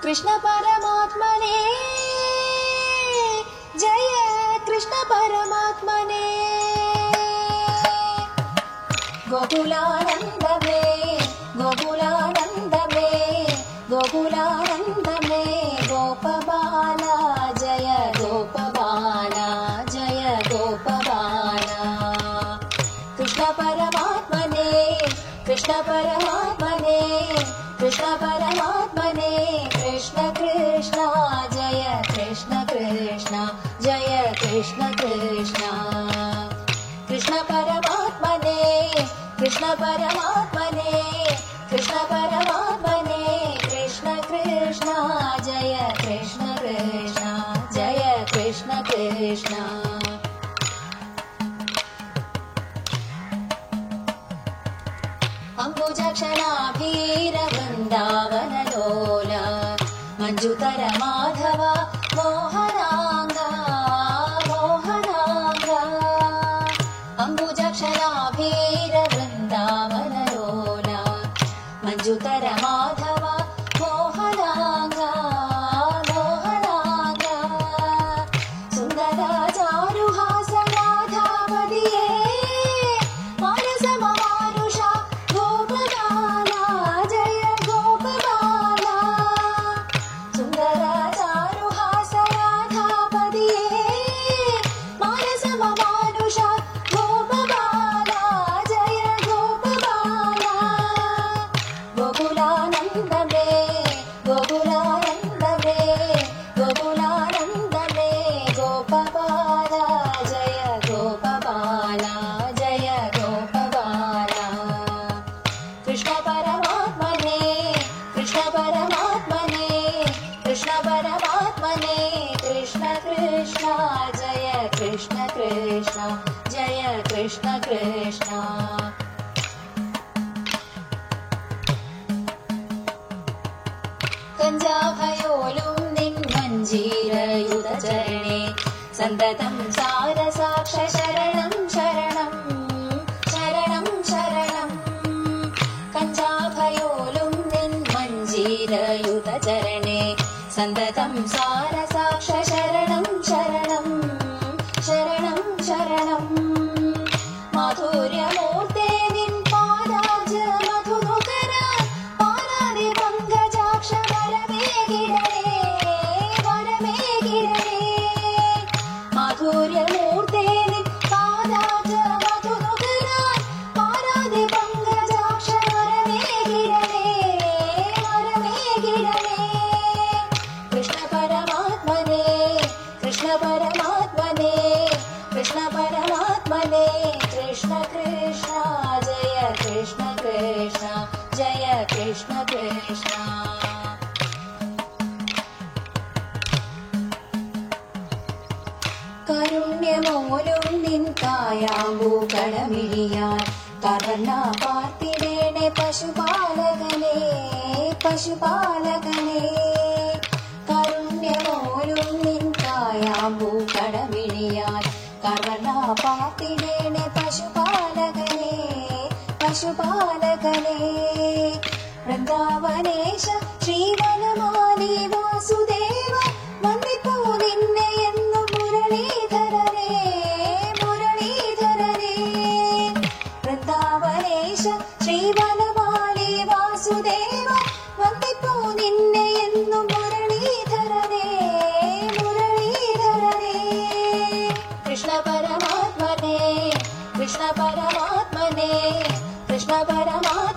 कृष्ण परमात्मने जय कृष्ण परमात्मने गोकुलानंद में गोकुलानंद में गोकुलानंद में गोपबाला जय गोपबाला जय गोपबाला कृष्ण परमात्मने कृष्ण परमात्मने कृष्ण परमात्मने कृष्ण कृष्ण जय कृष्ण कृष्ण जय कृष्ण कृष्ण कृष्ण परमात्मने कृष्ण परमात्मने कृष्ण परमात्मने कृष्ण कृष्ण जय कृष्ण कृष्ण जय कृष्ण कृष्ण अम्बुजक्षणाभीरवृन्दावनलोल मञ्जुतर माधव मोहनाङ्ग मोहनाङ्ग अम्बुजक्षणाभीरवृन्दावनलोल मञ्जुतर माधव मोहनाङ्ग मोहनाङ्ग सुन्दर चारुहास माधवदिये मानस महारुषा गोपबाला जय गोपबाला सुन्दर चारुहास राधापदिये मानस महारुषा गोपबाला जय गोपबाला गोकुलानंद में गोकुलानंद में गोकुलानंद में गोपबाला जय गोपबाला जय गोपबाला कृष्ण परमात्मने कृष्ण परमात्मने कृष्ण परमात्मने कृष्ण कृष्ण जय कृष्ण कृष्ण जय कृष्ण कृष्ण कञ्जाभयोलुं निन्मञ्जीरयुतचरणे सन्ततं सारसाक्ष शरणं शरणं शरणं शरणं कञ्जाभयोलुं निन्मञ्जीरयुतचरणे सन्ततं सारसाक्ष शरणं शरणं शरणं शरणं माधुर्यमूर्ते निन्पादाब्ज मधुनुकर पादादि पङ्कजाक्ष वरमे गिरणे माधुर्यमूर्ते निन्पादाब्ज मधुनुकर पादादि पङ्कजाक्ष वरमे गिरणे कृष्ण परमात्मने कृष्ण परमात्मने कृष्ण परमात्मने कृष्ण कृष्ण जय कृष्ण कृष्ण जय कृष्ण कृष्ण കാരുണ്യമോലും നിൻ കായാമ്പൂകടമിഴിയാൽ കവർന്ന പാർത്തിടേണെ പശുപാലകനെ പശുപാലകനെ കാരുണ്യമോലും നിൻ കായാമ്പൂകടമിഴിയാൽ കവർന്ന പാർത്തിടേണെ പശുപാലകനെ പശുപാലകനെ വൃന്ദാവനേശ ശ്രീവനമാലി വാസുദേവ വന്ദിപ്പൂ നിന്നെ എന്നും മുരളീധരനേ മുരളീധരനേ വൃന്ദാവനേശ ശ്രീവനമാലി വാസുദേവ വന്ദിപ്പൂ നിന്നെ എന്നും മുരളീധരനേ മുരളീധരനേ കൃഷ്ണ परमात्मने कृष्ण परमात्मने कृष्ण परमात्मने